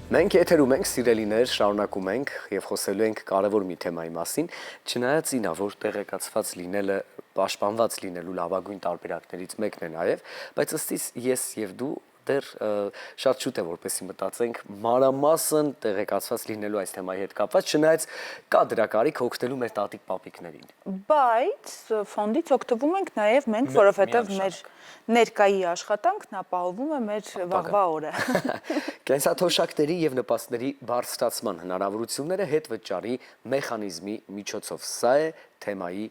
Մենք եթերում ենք, սիրելիներ, շարունակում ենք եւ խոսելու ենք կարևոր մի թեմայի մասին, չնայած ինա, որ տեղեկացված լինելը, պաշտպանված լինելու լավագույն տարբերակներից մեկն է նաեւ, բայց ըստիս ես եւ դու դեռ շատ շուտ է որպեսի մտածենք մանրամասն տեղեկացված լինելու այս թեմայի հետ կապված, չնայած կա դրա կարիք օգնելու մեր տատիկ պապիկներին։ Բայց ֆոնդից օգտվում ենք նաև մենք, որովհետև մեր ներկայի աշխատանքն ապահովում է մեր վաղվա օրը։ Կենսաթոշակների եւ նպաստների բարձրացման հնարավորությունները հետվճարի մեխանիզմի միջոցով։ Սա է թեմայի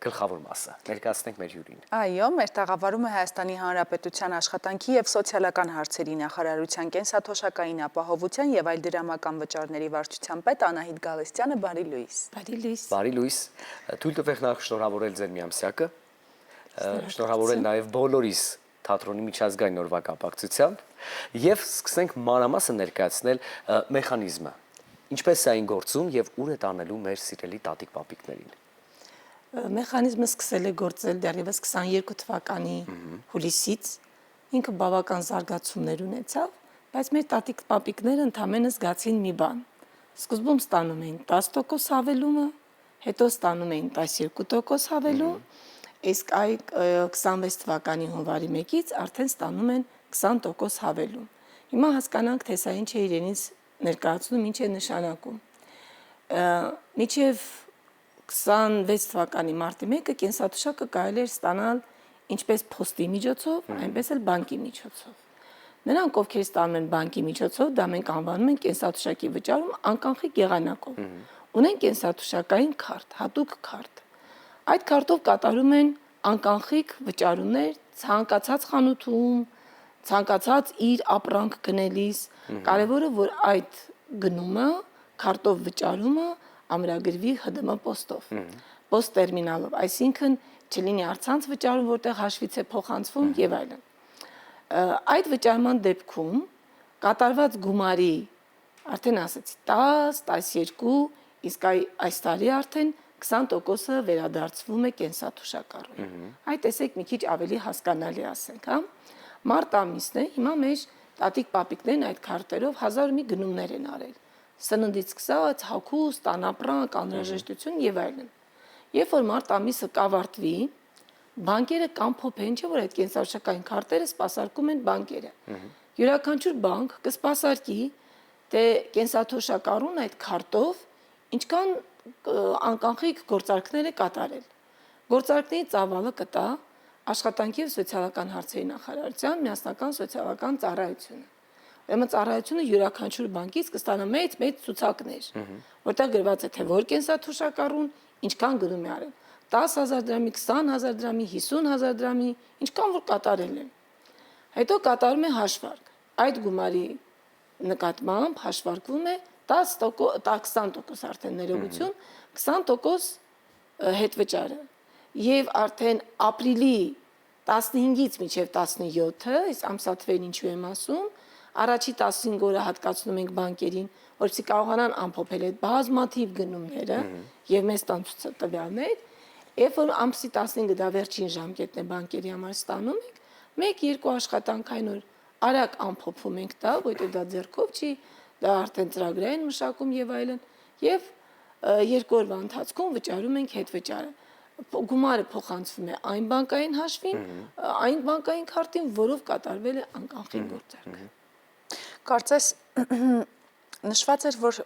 գլխավոր մասը։ Ներկայացնենք մեր հյուրին։ Այո, մեր տաղավարում է Հայաստանի Հանրապետության աշխատանքի եւ սոցիալական հարցերի նախարարության կենսաթոշակային ապահովության եւ այլ դրամական վճարների վարչության պետ Անահիտ Գալստյանը, բարի լույս։ Բարի լույս։ Բարի լույս։ Թույլ տվեք նախ շնորհավորել ձեր միամսյակը։ Շնորհավորել նաեւ բոլորիս թատրոնի միջազգային օրվա կապակցությամբ եւ սկսենք մանրամասն ներկայացնել մեխանիզմը։ Ինչպես է այն գործում եւ ուր է տանելու մեր սիրելի տատիկ պապիկներին։ Մեխանիզմը սկսել է գործել դեռևս 22 թվականի հուլիսից, ինքը բավական զարգացումներ ունեցավ, բայց մեր տատիկ պապիկները ընդամենը զգացին մի բան։ Սկզբում ստանում էին 10% հավելումը, հետո ստանում էին 12% հավելում, իսկ այ 26 թվականի հունվարի 1-ից արդեն ստանում են 20% հավելում։ Հիմա հասկանանք, թե սա ինչ է իրենից ներկայացնում, ինչ է նշանակում։ Մինչև 26 թվականի մարտի 1-ը կենսաթոշակը կարելի էր ստանալ ինչպես փոստի միջոցով, այնպես էլ բանկի միջոցով։ Նրանք, ովքեր ստանում են բանկի միջոցով, դա մենք անվանում ենք կենսաթոշակի վճարում անկանխիկ եղանակով։ Ունեն կենսաթոշակային քարտ, հատուկ քարտ։ Այդ քարտով կատարում են անկանխիկ վճարումներ ցանկացած խանութում, ցանկացած իր ապրանք գնելիս։ Կարևորը, որ այդ գնումը, քարտով վճարումը ամրագրվի ՀԴՄ պոստով, պոստ տերմինալով, այսինքն չլինի առցանց վճարում, որտեղ հաշվից է փոխանցվում եւ այլն։ Այդ վճարման դեպքում կատարված գումարի արդեն ասեցի 10, 12, իսկ այս տարի արդեն 20%-ը վերադարձվում է կենսաթոշակառուն։ Այդ տեսեք մի քիչ ավելի հասկանալի ասենք, հա։ Մարտ ամիսն է, հիմա մեր տատիկ պապիկներն այդ քարտերով 1000 մի գնումներ են արել։ Սննդից սկսած, հագուստ, անապրանք, անհրաժեշտություն եւ այլն։ Երբ որ մարտ ամիսը կավարտվի, բանկերը կամփոփեն, չէ՞ որ այդ կենսաթոշակային քարտերը սպասարկում են բանկերը։ Յուրաքանչյուր բանկ կսպասարկի, թե կենսաթոշակառուն այդ քարտով ինչքան անկանխիկ գործարքներ է կատարել։ Գործարքների ծավալը կտա Աշխատանքի և սոցիալական հարցերի նախարարության միասնական սոցիալական ծառայությունը։ Ուրեմն ծառայությունը յուրաքանչյուր բանկից կստանա մեծ ցուցակներ, որտեղ գրված է թե որ կենսաթոշակառուն ինչքան գնում է արել։ 10,000 դրամի, 20,000 դրամի, 50,000 դրամի, ինչքան որ կատարել է։ Հետո կատարում է հաշվարկ։ Այդ գումարի նկատմամբ հաշվարկվում է 20% արդեն ներողություն, 20% հետվճարը։ Եվ արդեն ապրիլի 15-ից մինչև 17-ը, այս ամսաթվերն ինչու եմ ասում, առաջի 15 օրը հատկացնում ենք բանկերին, որպեսզի կարողանան ամփոփել այդ բազմաթիվ գնումները եւ մեզ տան տվյալներ, երբ որ ամսի 15-ը դա վերջին ժամկետն է բանկերի համար ստանում ենք, 1-2 աշխատանքային օր արագ ամփոփում ենք դա, որտեղ դա ձեռքով չի, դա արդեն ծրագրային մշակում եւ այլն, եւ 2 օրվա ընթացքում վճարում ենք հետվճարը։ Գումարը փոխանցվում է այն բանկային հաշվին, այն բանկային քարտին, որով կատարվել է անկանխիկ գործարքը։ Կարծես նշված էր, որ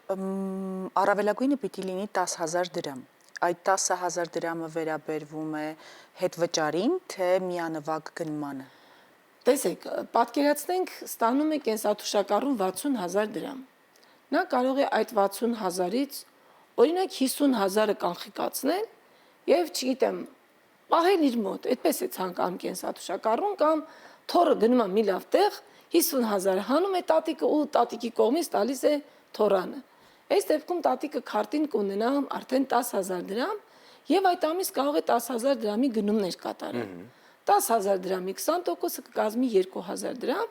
առավելագույնը պիտի լինի 10,000 դրամ։ Այդ 10,000 դրամը վերաբերվում է հետվճարին, թե միանվագ գնմանը։ Տեսեք, պատկերացնենք, ստանում է կենսաթոշակառուն 60,000 դրամ։ Նա կարող է այդ 60,000-ից օրինակ 50,000-ը կանխիկացնել եւ չգիտեմ, պահել իր մոտ, այդպես է ցանկանում կենսաթոշակառուն կամ թորը գնում է մի լավ տեղ, 50,000 հանում է տատիկը ու տատիկի կողմից տալիս է թորանը։ Այս դեպքում տատիկը քարտին կունենա արդեն 10,000 դրամ եւ այդ ամիս կարող է 10,000 դրամի գնումներ կատարել։ 10,000 դրամի 20%-ը կկազմի 2,000 դրամ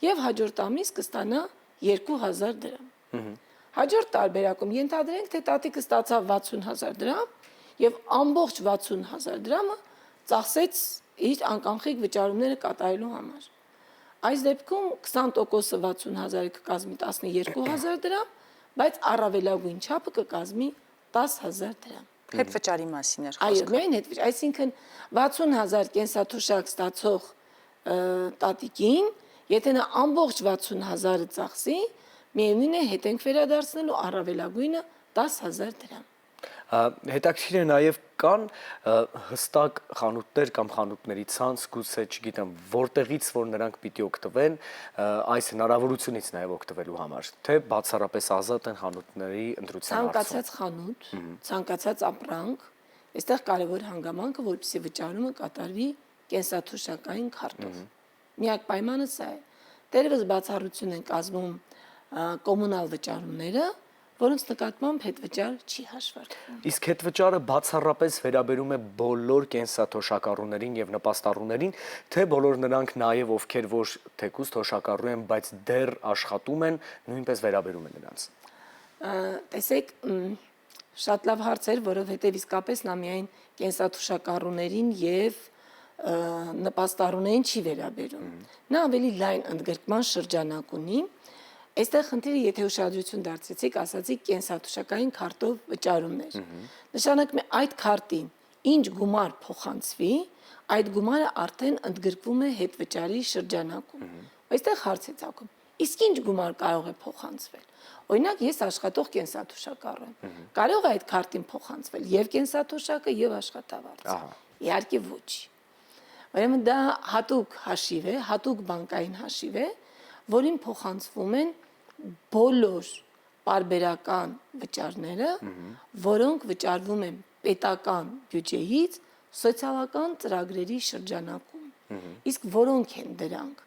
եւ հաջորդ ամիս կստանա 2,000 դրամ։ Հաջորդ տարբերակում ենթադրենք, թե տատիկը ստացավ 60,000 դրամ եւ ամբողջ 60,000 դրամը ծախսեց իր անկանխիկ վճարումները կատարելու համար։ Այս դեպքում 20%-ը 60,000-ը կկազմի 12,000 դրամ, բայց առավելագույն չափը կկազմի 10,000 դրամ։ Հետվճարի մասին էր Այո, խոսքը։ միայն հետվճար, այսինքն 60,000 կենսաթոշակ ստացող տատիկին, եթե նա ամբողջ 60,000-ը ծախսի, միևնույն է հետ ենք վերադարձնելու առավելագույնը 10,000 դրամ։ Հետաքրքիր է նաև կան հստակ խանութներ կամ խանութների ցանց, գուցե, չգիտեմ, որտեղից որ նրանք պիտի օգտվեն այս հնարավորությունից նաև օգտվելու համար, թե բացառապես ազատ են խանութների ընտրության հարցում։ Ցանկացած խանութ, ցանկացած ապրանք, այստեղ կարևոր հանգամանքը, որպեսզի վճարումը կատարվի կենսաթոշակային քարտով։ Միակ պայմանը սա է։ Դերևս բացառություն են կազմում կոմունալ վճարումները, որոնց նկատմամբ հետվճար չի հաշվարկվում։ Իսկ հետվճարը բացառապես վերաբերում է բոլոր կենսաթոշակառուներին եւ նպաստառուներին, թե բոլոր նրանք նաեւ ովքեր որ թեկուզ թոշակառու են, բայց դեռ աշխատում են, նույնպես վերաբերում է նրանց։ Տեսեք, շատ լավ հարց էր, որովհետեւ իսկապես նա միայն կենսաթոշակառուներին եւ նպաստառուներին չի վերաբերում։ Նա ավելի լայն ընդգրկման շրջանակ ունի։ Այստեղ խնդիրը, եթե ուշադրություն դարձրեցիք, ասացիք կենսաթոշակային քարտով վճարումներ։ Նշանակում է այդ քարտին ինչ գումար փոխանցվի, այդ գումարը արդեն ընդգրկվում է հետվճարի շրջանակում։ Այստեղ հարց է ծագում. իսկ ինչ գումար կարող է փոխանցվել։ Օրինակ, ես աշխատող կենսաթոշակառու եմ։ Կարող է այդ քարտին փոխանցվել եւ կենսաթոշակը եւ աշխատավարձը։ Իհարկե ոչ։ Ուրեմն դա հատուկ հաշիվ է, հատուկ բանկային հաշիվ է, որին փոխանցվում են բոլոր պարբերական վճարները, որոնք վճարվում են պետական բյուջեից սոցիալական ծրագրերի շրջանակում։ Իսկ որոնք են դրանք։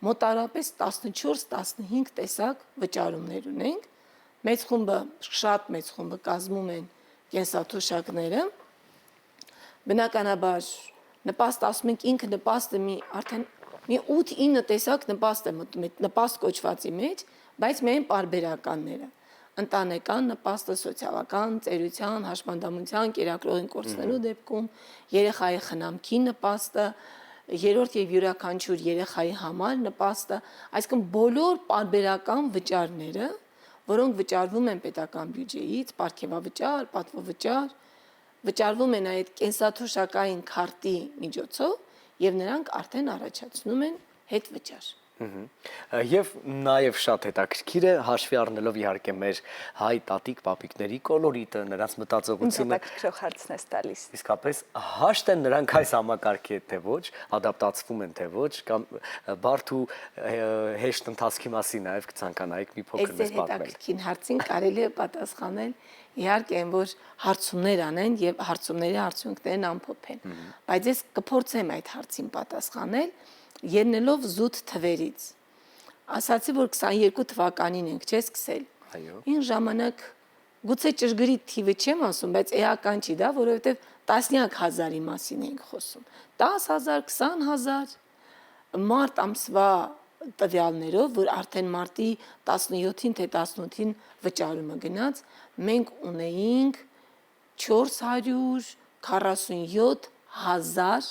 Մոտարապես 14-15 տեսակ վճարումներ ունենք։ Մեծ խումբը, շատ մեծ խումբը կազմում են կենսաթոշակները։ Բնականաբար նպաստ ասում ենք ինքը նպաստը արդեն մի 8-9 տեսակ նպաստ է նպաստ կոչվածի մեջ, բայց միայն պարբերականները։ Ընտանեկան նպաստը, սոցիալական, ծերության, հաշմանդամության, կերակրողին կորցնելու դեպքում, երեխայի խնամքի նպաստը, երրորդ եւ յուրաքանչյուր երեխայի համար նպաստը, այսինքն բոլոր պարբերական վճարները, որոնք վճարվում են պետական բյուջեից, պարգևավճար, պատվովճար, վճարվում են այդ կենսաթոշակային քարտի միջոցով եւ նրանք արդեն առաջացնում են հետվճար։ Եվ նաև շատ հետաքրքիր է հաշվի առնելով իհարկե մեր հայ տատիկ պապիկների կոլորիտը, նրանց մտածողությունը։ Հետաքրքրող հարցն է տալիս։ Իսկապես հաշտ են նրանք այս համակարգի հետ թե ոչ, ադապտացվում են թե ոչ, կամ բարդ ու հեշտ ընթացքի մասին նաև կցանկանայիք մի փոքր մեզ պատմել։ Հետաքրքիր հարցին կարելի է պատասխանել, իհարկե այն որ հարցումներ անեն եւ հարցումների արդյունքներն ամփոփ են, բայց ես կփորձեմ այդ հարցին պատասխանել ելնելով զուտ թվերից։ Ասացի, որ 22 թվականին ենք, չէ՞, սկսել։ Այո։ Այն ժամանակ գուցե ճշգրիտ թիվը չեմ ասում, բայց էական չի դա, որովհետև տասնյակ հազարի մասին ենք խոսում։ 10,000, 20,000 մարտ ամսվա տվյալներով, որ արդեն մարտի 17-ին թե 18-ին վճարումը գնաց, մենք ունեինք 447,000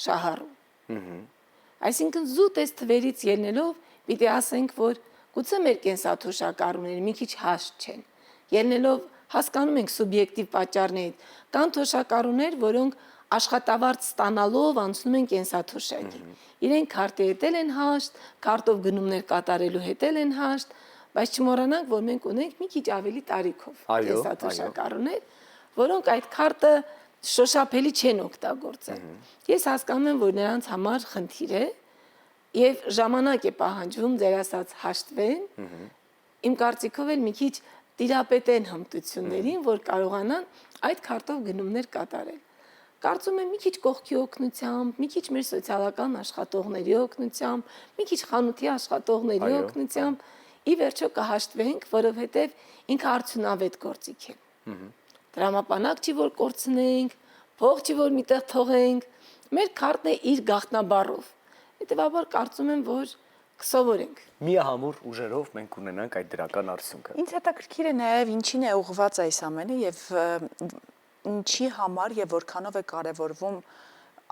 շահառու։ Այսինքն զուտ այս թվերից ելնելով պիտի ասենք, որ գուցե մեր կենսաթոշակառուները մի քիչ հաշտ չեն։ Ելնելով հասկանում ենք սուբյեկտիվ պատճառներից, կան թոշակառուներ, որոնք աշխատավարձ ստանալով անցնում են կենսաթոշակի։ Իրենք քարտի հետ են հաշտ, քարտով գնումներ կատարելու հետ են հաշտ, բայց չմոռանանք, որ մենք ունենք մի քիչ ավելի տարիքով կենսաթոշակառուներ, որոնք այդ քարտը շոշափելի չեն օգտագործել։ Ես հասկանում եմ, որ նրանց համար խնդիր է եւ ժամանակ է պահանջվում ձեր ասած հաշտվեն։ Իմ կարծիքով էլ մի քիչ տիրապետեն հմտություններին, որ կարողանան այդ քարտով գնումներ կատարել։ Կարծում եմ մի քիչ կողքի օգնությամբ, մի քիչ մեր սոցիալական աշխատողների օգնությամբ, մի քիչ խանութի աշխատողների օգնությամբ ի վերջո կհաշտվենք, որովհետեւ ինքը արդյունավետ գործիք է։ Դրամապանակ չի որ կորցնենք, փող չի որ միտեղ թողենք, մեր քարտն է իր գաղտնաբառով։ Հետևաբար կարծում եմ, որ կսովորենք։ Միահամուռ ուժերով մենք ունենանք այդ դրական արդյունքը։ Ինձ հետաքրքիր է նաև ինչին է ուղղված այս ամենը եւ ինչի համար եւ որքանով է կարեւորվում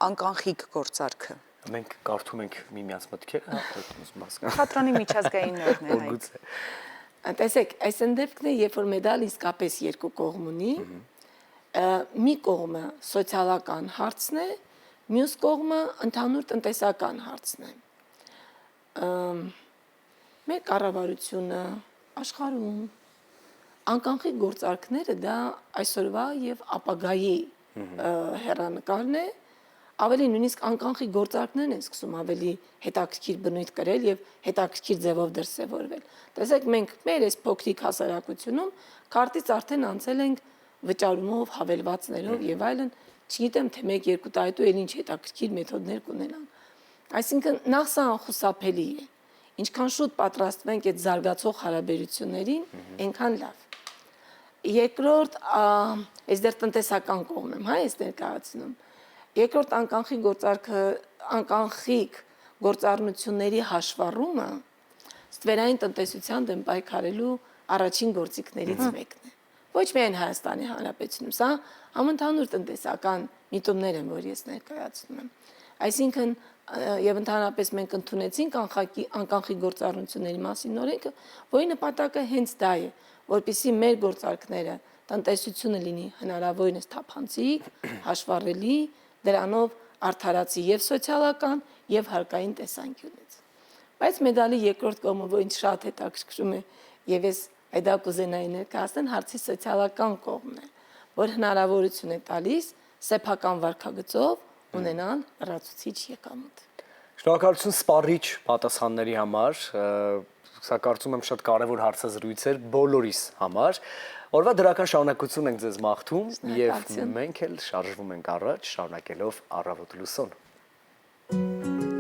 անկանխիկ գործարքը։ մենք կարդում ենք միմյանց մտքերը, հա, այդ ուզում հասկանալ։ Թատրոնի միջազգային նորն է հայ։ Գուցե։ Տեսեք, այս ընդդեպքն է, երբ որ մեդալ իսկապես երկու կողմ ունի, մի կողմը սոցիալական հարցն է, մյուս կողմը ընդհանուր տնտեսական հարցն է։ Մեր կառավարությունը աշխարհում անկախի գործարքները դա այսօրվա եւ ապագայի հեռանկարն է, ավելի նույնիսկ անկախի գործարքներն են սկսում ավելի հետաքրքիր բնույթ կրել եւ հետաքրքիր ձևով դրսեւորվել։ Տեսեք, մենք մեր այս փոքրիկ հասարակությունում քարտից արդեն անցել ենք վճարումով, հավելվածներով եւ այլն, չգիտեմ թե 1-2 տարի էլ ինչ հետաքրքիր մեթոդներ կունենան։ Այսինքն նախ սա անխուսափելի է։ Ինչքան շուտ պատրաստվենք այդ զարգացող հարաբերություններին, այնքան լավ։ Երկրորդ, այս դեռ տնտեսական կողմն եմ, հա, ես ներկայացնում։ Երկրորդ անկախի գործարքը, անկախիկ գործառնությունների հաշվառումը ստվերային տնտեսության դեմ պայքարելու առաջին գործիքներից մեկն է։ Ոչ միայն Հայաստանի Հանրապետությունում, սա համընդհանուր տնտեսական միտումներ են, որ ես ներկայացնում եմ։ Այսինքն եւ ընդհանրապես մենք ընդունեցինք անկախի գործառնությունների մասին օրենքը, որի նպատակը հենց դա է, որպեսզի մեր գործարքները տնտեսությունը լինի հնարավորինս թափանցիկ, հաշվառելի, դրանով արդարացի եւ սոցիալական եւ հարկային տեսանկյունից։ Բայց մեդալի երկրորդ կողմը, որ ինձ շատ հետաքրքրում է եւ ես այդ կուզենայի ներկայացնել, հարցի սոցիալական կողմն է, որ հնարավորություն է տալիս սեփական վարքագծով ունենալ լրացուցիչ եկամուտ։ Շնորհակալություն սպառիչ պատասխանների համար, սա կարծում եմ շատ կարևոր հարցազրույց էր բոլորիս համար։ Օրվա դրական շարունակություն ենք ձեզ մաղթում եւ մենք էլ շարժվում ենք առաջ, շարունակելով Առավոտ լուսոն։